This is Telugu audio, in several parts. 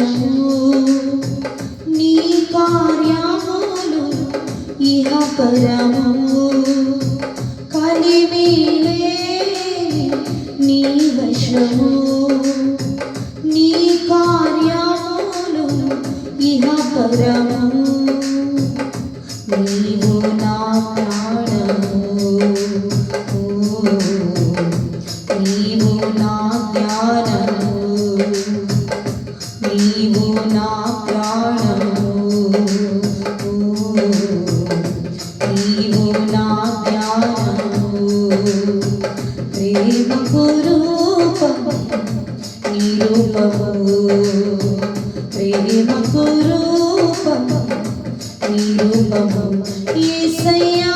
వశము నీ కార్యములు ఇహపరము కలిమిలే నీ వశము నీ కార్యములు ఇహపరము నీవు నా ప్రాణము నీవు నా జ్ఞానము నీవు నా ప్రాణము నీవు నా జ్ఞానము ప్రేమకు రూపము నీ రూపము ప్రేమకు రూపము నీ రూపము యేసయ్యా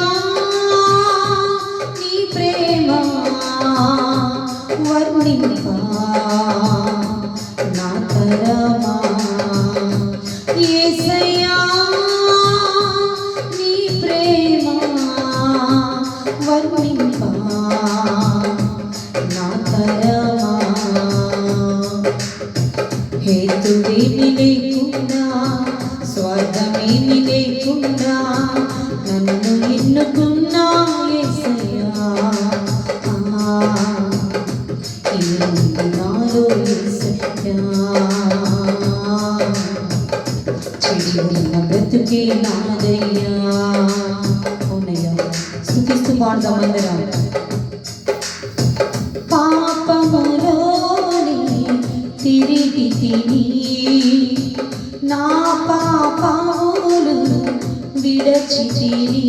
నీ ప్రేమ వర్ణింప నా తరమా యేసయ్యా నీ ప్రేమ వర్ణింప నా తరమా హేతువేమి లేకుండా స్వార్థమేమి లేకుండా నన్ను ఎన్నుకున్నా యేసయ్యా నాలో యేసయ్యా చెడి ఉన్న బ్రతుకే నాదయ్యా అవునయ్యా స్తుతిస్తూ పాడదాం అందరం పాపములోని తిరిగి తిని నా పాపములు విడచి తిని